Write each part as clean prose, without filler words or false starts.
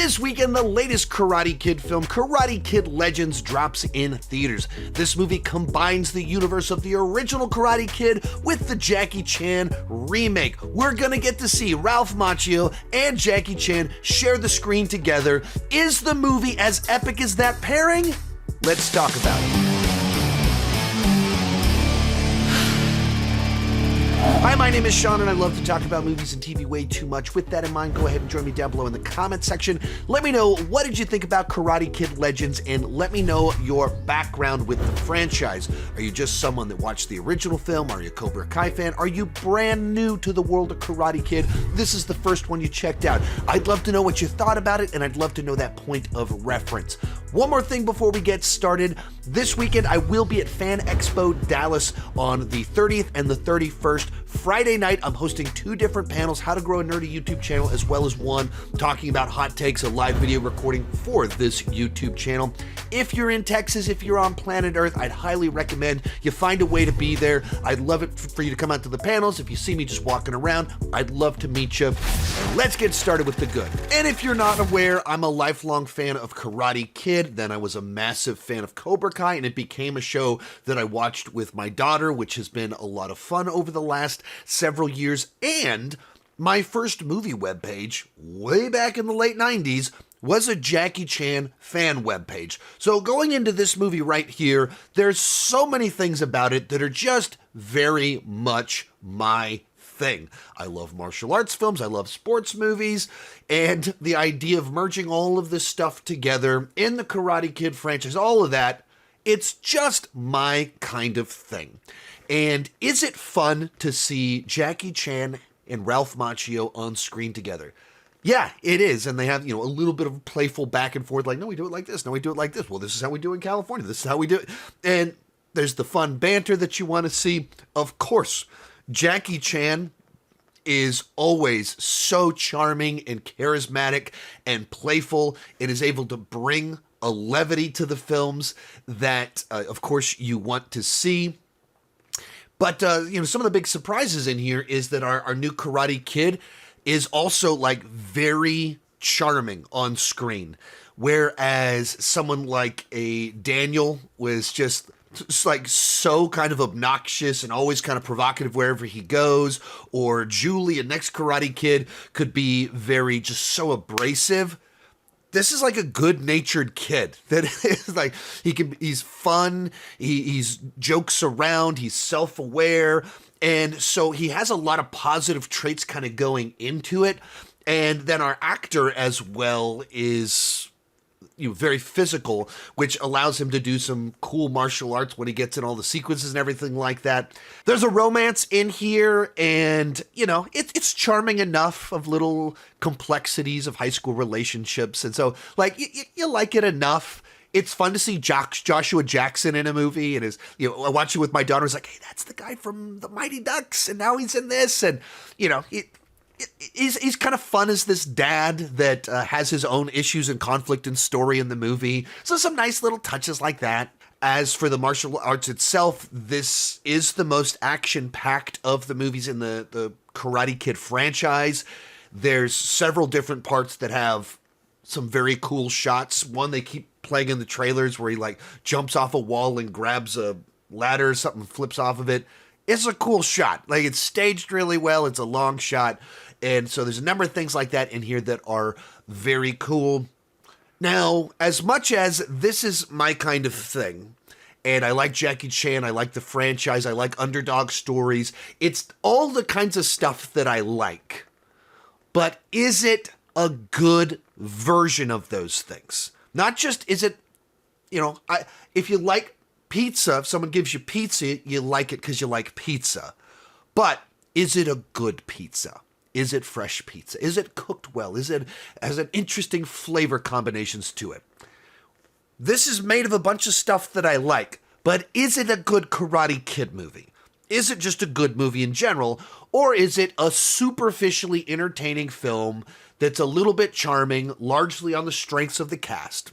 This weekend, the latest Karate Kid film, Karate Kid Legends, drops in theaters. This movie combines the universe of the original Karate Kid with the Jackie Chan remake. We're gonna get to see Ralph Macchio and Jackie Chan share the screen together. Is the movie as epic as that pairing? Let's talk about it. Hi, my name is Sean, and I love to talk about movies and TV way too much. With that in mind, go ahead and join me down below in the comment section. Let me know, what did you think about Karate Kid Legends, and let me know your background with the franchise. Are you just someone that watched the original film? Are you a Cobra Kai fan? Are you brand new to the world of Karate Kid? This is the first one you checked out. I'd love to know what you thought about it, and I'd love to know that point of reference. One more thing before we get started. This weekend, I will be at Fan Expo Dallas on the 30th and the 31st. Friday night, I'm hosting two different panels, How to Grow a Nerdy YouTube channel, as well as one talking about hot takes, a live video recording for this YouTube channel. If you're in Texas, if you're on planet Earth, I'd highly recommend you find a way to be there. I'd love it for you to come out to the panels. If you see me just walking around, I'd love to meet you. Let's get started with the good. And if you're not aware, I'm a lifelong fan of Karate Kid. Then I was a massive fan of Cobra Kai, and it became a show that I watched with my daughter, which has been a lot of fun over the last several years. And my first movie webpage, way back in the late 90s, was a Jackie Chan fan webpage. So going into this movie right here, there's so many things about it that are just very much my thing. I love martial arts films, I love sports movies, and the idea of merging all of this stuff together in the Karate Kid franchise, all of that, it's just my kind of thing. And is it fun to see Jackie Chan and Ralph Macchio on screen together? Yeah, it is. And they have, a little bit of playful back and forth, like, no, we do it like this. No, we do it like this. Well, this is how we do it in California. This is how we do it. And there's the fun banter that you want to see. Of course, Jackie Chan is always so charming and charismatic and playful. It is able to bring a levity to the films that, of course, you want to see. But, some of the big surprises in here is that our new Karate Kid is also, very charming on screen. Whereas someone like a Daniel was just so kind of obnoxious and always kind of provocative wherever he goes. Or Julie, a next Karate Kid, could be very just so abrasive. This is like a good-natured kid that is he's fun, he's jokes around, he's self-aware, and so he has a lot of positive traits kind of going into it. And then our actor as well is very physical, which allows him to do some cool martial arts when he gets in all the sequences and everything like that. There's a romance in here, and, it's charming enough of little complexities of high school relationships. And so, you like it enough. It's fun to see Joshua Jackson in a movie, and I watch it with my daughter. It's like, hey, that's the guy from the Mighty Ducks, and now he's in this, and, He's kind of fun as this dad that has his own issues and conflict and story in the movie. So some nice little touches like that. As for the martial arts itself, this is the most action-packed of the movies in the Karate Kid franchise. There's several different parts that have some very cool shots. One they keep playing in the trailers where he jumps off a wall and grabs a ladder or something, flips off of it. It's a cool shot. It's staged really well. It's a long shot. And so there's a number of things like that in here that are very cool. Now, as much as this is my kind of thing, and I like Jackie Chan, I like the franchise, I like underdog stories, it's all the kinds of stuff that I like. But is it a good version of those things? Not just is it, if you like pizza, if someone gives you pizza, you like it because you like pizza. But is it a good pizza? Is it fresh pizza? Is it cooked well? Has an interesting flavor combinations to it? This is made of a bunch of stuff that I like, but is it a good Karate Kid movie? Is it just a good movie in general, or is it a superficially entertaining film that's a little bit charming, largely on the strengths of the cast?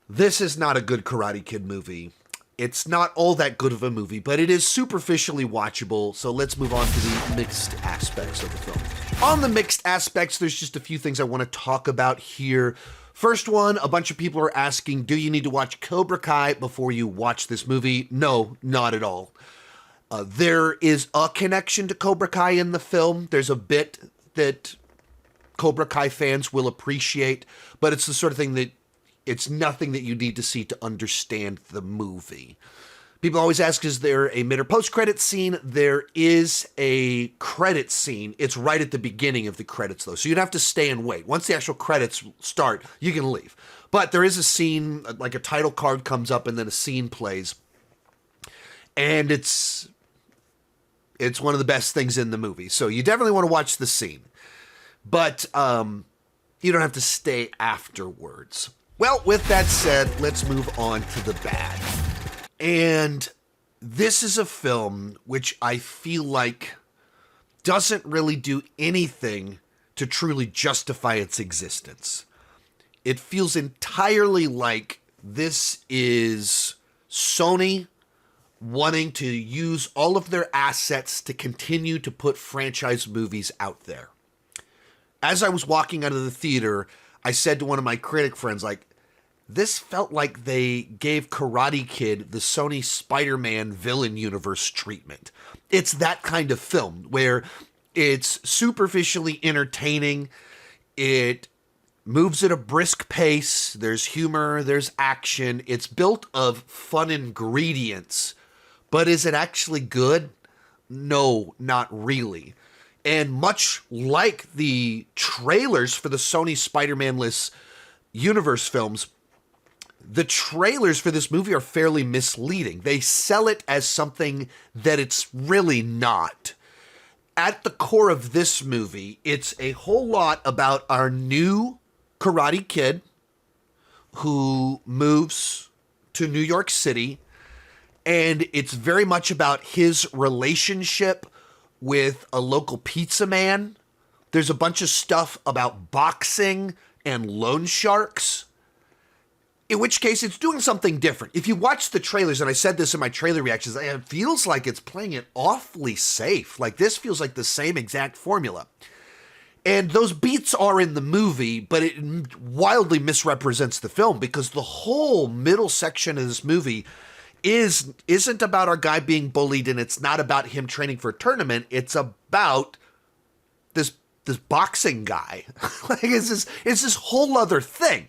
This is not a good Karate Kid movie. It's not all that good of a movie, but it is superficially watchable, so let's move on to the mixed aspects of the film. On the mixed aspects, there's just a few things I want to talk about here. First one, a bunch of people are asking, do you need to watch Cobra Kai before you watch this movie? No, not at all. There is a connection to Cobra Kai in the film. There's a bit that Cobra Kai fans will appreciate, but it's the sort of thing that it's nothing that you need to see to understand the movie. People always ask, is there a mid or post-credit scene? There is a credit scene. It's right at the beginning of the credits, though, so you'd have to stay and wait. Once the actual credits start, you can leave. But there is a scene, like a title card comes up and then a scene plays. And it's one of the best things in the movie. So you definitely want to watch the scene. But you don't have to stay afterwards. Well, with that said, let's move on to the bad. And this is a film which I feel like doesn't really do anything to truly justify its existence. It feels entirely like this is Sony wanting to use all of their assets to continue to put franchise movies out there. As I was walking out of the theater, I said to one of my critic friends, like, this felt like they gave Karate Kid the Sony Spider-Man villain universe treatment. It's that kind of film where it's superficially entertaining. It moves at a brisk pace. There's humor. There's action. It's built of fun ingredients. But is it actually good? No, not really. And much like the trailers for the Sony Spider-Man-less universe films, the trailers for this movie are fairly misleading. They sell it as something that it's really not. At the core of this movie, it's a whole lot about our new Karate Kid who moves to New York City, and it's very much about his relationship with a local pizza man. There's a bunch of stuff about boxing and loan sharks. In which case, it's doing something different. If you watch the trailers, and I said this in my trailer reactions, it feels like it's playing it awfully safe. Like, this feels like the same exact formula. And those beats are in the movie, but it wildly misrepresents the film because the whole middle section of this movie isn't about our guy being bullied, and it's not about him training for a tournament. It's about this boxing guy. Like, it's this whole other thing.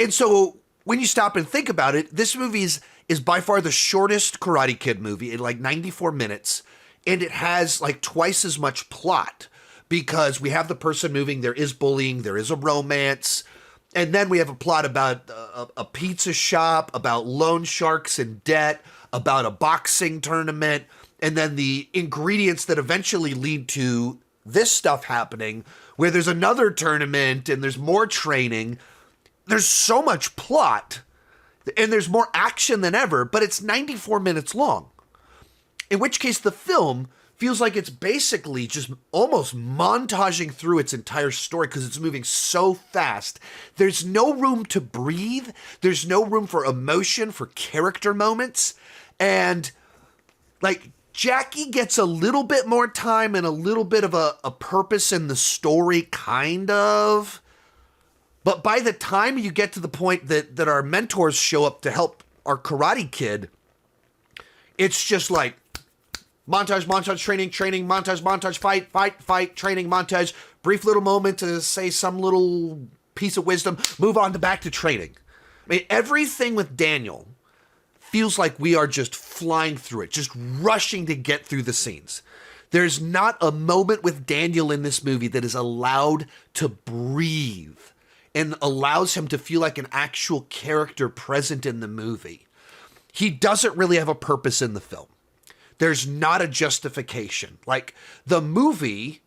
And so when you stop and think about it, this movie is by far the shortest Karate Kid movie in like 94 minutes. And it has like twice as much plot because we have the person moving. There is bullying. There is a romance. And then we have a plot about a pizza shop, about loan sharks and debt, about a boxing tournament. And then the ingredients that eventually lead to this stuff happening where there's another tournament and there's more training. There's so much plot, and there's more action than ever, but it's 94 minutes long. In which case, the film feels like it's basically just almost montaging through its entire story because it's moving so fast. There's no room to breathe. There's no room for emotion, for character moments. And, like, Jackie gets a little bit more time and a little bit of a purpose in the story, kind of. But by the time you get to the point that our mentors show up to help our Karate Kid, it's just like montage, training, montage, fight, training, montage, brief little moment to say some little piece of wisdom, move on to back to training. I mean, everything with Daniel feels like we are just flying through it, just rushing to get through the scenes. There's not a moment with Daniel in this movie that is allowed to breathe and allows him to feel like an actual character present in the movie. He doesn't really have a purpose in the film. There's not a justification. Like, the movie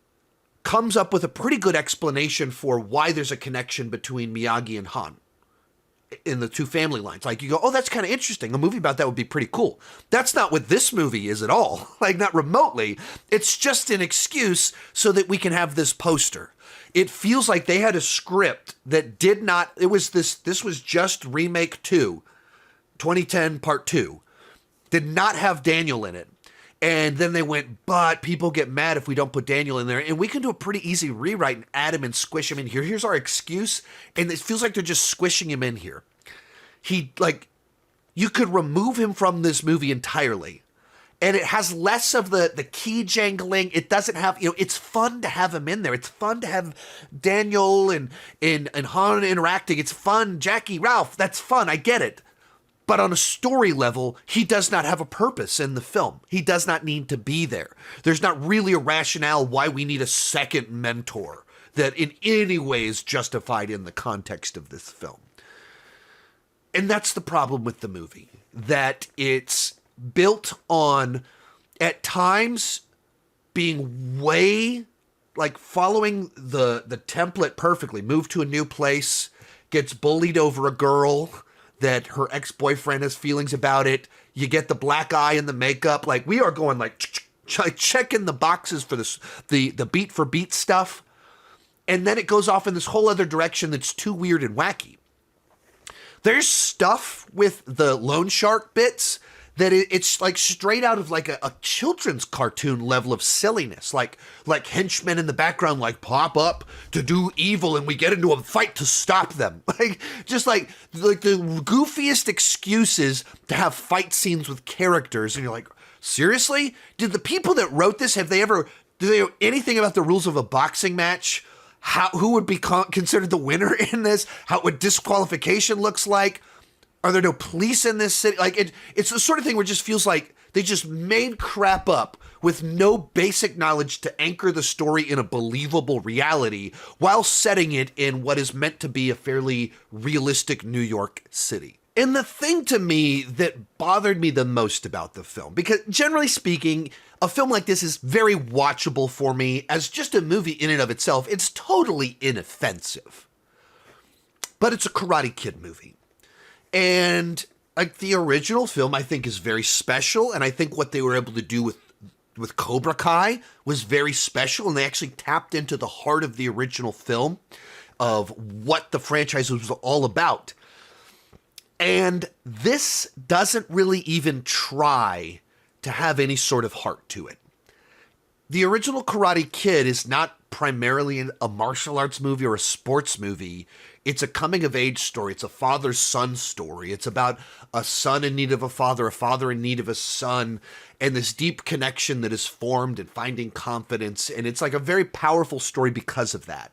comes up with a pretty good explanation for why there's a connection between Miyagi and Han in the two family lines. Like, you go, oh, that's kind of interesting. A movie about that would be pretty cool. That's not what this movie is at all. Like, not remotely. It's just an excuse so that we can have this poster. It feels like they had a script that did not, this was just remake 2, 2010 part 2, did not have Daniel in it. And then they went, but people get mad if we don't put Daniel in there. And we can do a pretty easy rewrite and add him and squish him in here. Here's our excuse. And it feels like they're just squishing him in here. You could remove him from this movie entirely. And it has less of the key jangling. It doesn't have, it's fun to have him in there. It's fun to have Daniel and Han interacting. It's fun. Jackie, Ralph, that's fun. I get it. But on a story level, he does not have a purpose in the film. He does not need to be there. There's not really a rationale why we need a second mentor that in any way is justified in the context of this film. And that's the problem with the movie, that it's built on, at times, being way, following the template perfectly. Move to a new place, gets bullied over a girl that her ex-boyfriend has feelings about it. You get the black eye and the makeup. We are going checking the boxes for this, the beat for beat stuff. And then it goes off in this whole other direction that's too weird and wacky. There's stuff with the loan shark bits that it's straight out of a children's cartoon level of silliness. Like henchmen in the background pop up to do evil and we get into a fight to stop them. The goofiest excuses to have fight scenes with characters. And you're like, seriously? Did the people that wrote this, do they know anything about the rules of a boxing match? Who would be considered the winner in this? What disqualification looks like? Are there no police in this city? It's the sort of thing where it just feels like they just made crap up with no basic knowledge to anchor the story in a believable reality while setting it in what is meant to be a fairly realistic New York City. And the thing to me that bothered me the most about the film, because generally speaking, a film like this is very watchable for me as just a movie in and of itself. It's totally inoffensive. But it's a Karate Kid movie. And the original film, I think, is very special. And I think what they were able to do with Cobra Kai was very special. And they actually tapped into the heart of the original film of what the franchise was all about. And this doesn't really even try to have any sort of heart to it. The original Karate Kid is not primarily a martial arts movie or a sports movie. It's a coming-of-age story. It's a father-son story. It's about a son in need of a father in need of a son, and this deep connection that is formed and finding confidence. And it's a very powerful story because of that.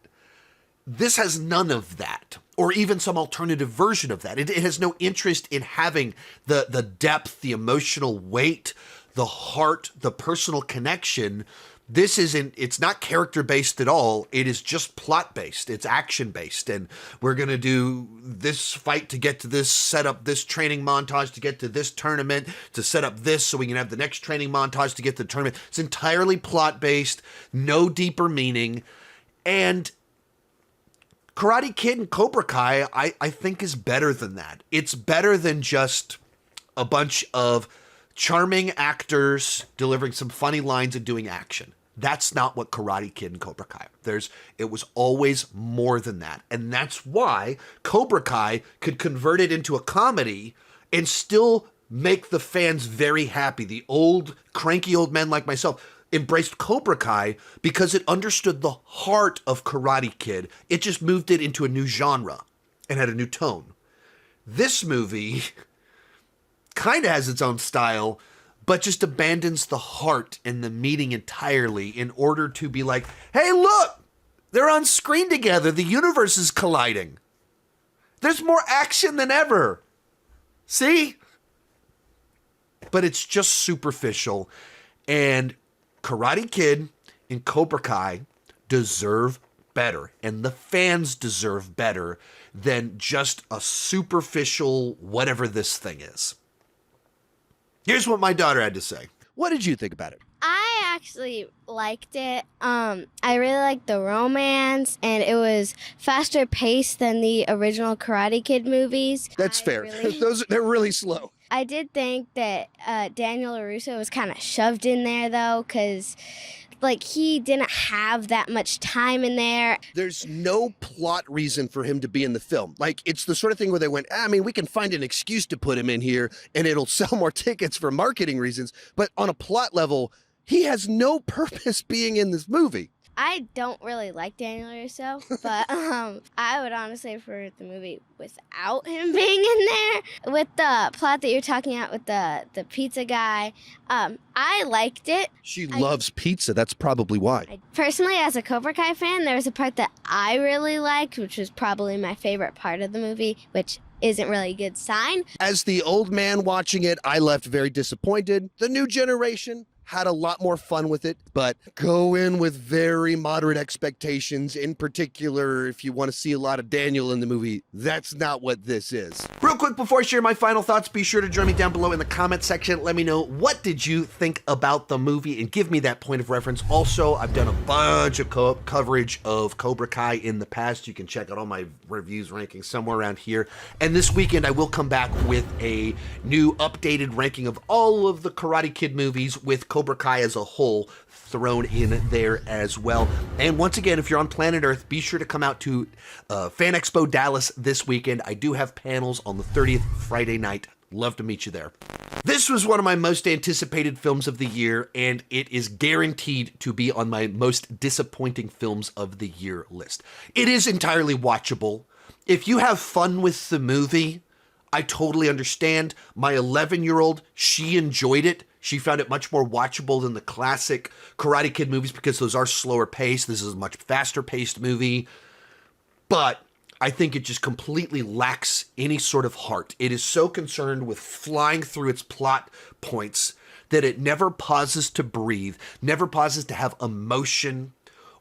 This has none of that, or even some alternative version of that. It has no interest in having the depth, the emotional weight, the heart, the personal connection. It's not character-based at all. It is just plot-based. It's action-based. And we're going to do this fight to get to this, set up this training montage to get to this tournament, to set up this so we can have the next training montage to get to the tournament. It's entirely plot-based, no deeper meaning. And Karate Kid and Cobra Kai, I think, is better than that. It's better than just a bunch of charming actors delivering some funny lines and doing action. That's not what Karate Kid and Cobra Kai. It was always more than that. And that's why Cobra Kai could convert it into a comedy and still make the fans very happy. The cranky old men like myself embraced Cobra Kai because it understood the heart of Karate Kid. It just moved it into a new genre and had a new tone. This movie kind of has its own style, but just abandons the heart and the meaning entirely in order to be like, hey, look, they're on screen together. The universe is colliding. There's more action than ever. See? But it's just superficial. And Karate Kid and Cobra Kai deserve better. And the fans deserve better than just a superficial whatever this thing is. Here's what my daughter had to say. What did you think about it? I actually liked it. I really liked the romance, and it was faster paced than the original Karate Kid movies. That's fair. They're really slow. I did think that Daniel LaRusso was kind of shoved in there, though, because like he didn't have that much time in there. There's no plot reason for him to be in the film. Like, it's the sort of thing where they went, I mean, we can find an excuse to put him in here and it'll sell more tickets for marketing reasons. But on a plot level, he has no purpose being in this movie. I don't really like Daniel Russo, but I would honestly prefer the movie without him being in there. With the plot that you're talking about with the pizza guy, I liked it. She loves pizza. That's probably why. Personally, as a Cobra Kai fan, there was a part that I really liked, which was probably my favorite part of the movie, which isn't really a good sign. As the old man watching it, I left very disappointed. The new generation had a lot more fun with it, but go in with very moderate expectations. In particular, if you want to see a lot of Daniel in the movie, that's not what this is. Real quick, before I share my final thoughts, be sure to join me down below in the comment section. Let me know, what did you think about the movie, and give me that point of reference. Also, I've done a bunch of coverage of Cobra Kai in the past. You can check out all my reviews rankings somewhere around here. And this weekend, I will come back with a new updated ranking of all of the Karate Kid movies, with Cobra Kai as a whole thrown in there as well. And once again, if you're on planet Earth, be sure to come out to Fan Expo Dallas this weekend. I do have panels on the 30th, Friday night. Love to meet you there. This was one of my most anticipated films of the year, and it is guaranteed to be on my most disappointing films of the year list. It is entirely watchable. If you have fun with the movie, I totally understand. My 11-year-old, she enjoyed it. She found it much more watchable than the classic Karate Kid movies because those are slower paced. This is a much faster paced movie. But I think it just completely lacks any sort of heart. It is so concerned with flying through its plot points that it never pauses to breathe, never pauses to have emotion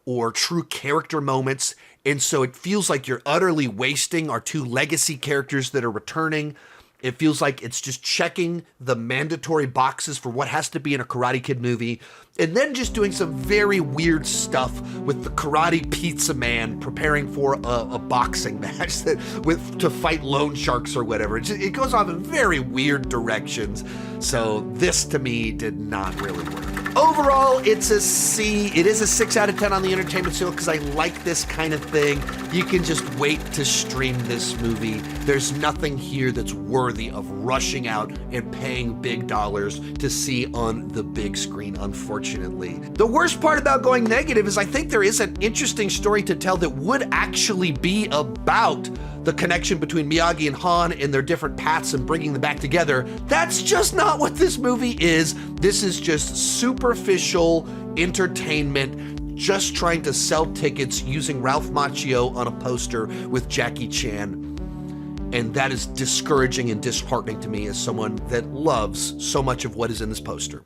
or true character moments. And so it feels like you're utterly wasting our two legacy characters that are returning. It feels like it's just checking the mandatory boxes for what has to be in a Karate Kid movie, and then just doing some very weird stuff with the Karate Pizza Man preparing for a boxing match to fight loan sharks or whatever. It goes off in very weird directions. So this, to me, did not really work. Overall, it's a C. It is a 6 out of 10 on the entertainment scale because I like this kind of thing. You can just wait to stream this movie. There's nothing here that's worthy of rushing out and paying big dollars to see on the big screen, unfortunately. The worst part about going negative is I think there is an interesting story to tell that would actually be about the connection between Miyagi and Han and their different paths and bringing them back together. That's just not what this movie is. This is just superficial entertainment, just trying to sell tickets using Ralph Macchio on a poster with Jackie Chan. And that is discouraging and disheartening to me as someone that loves so much of what is in this poster.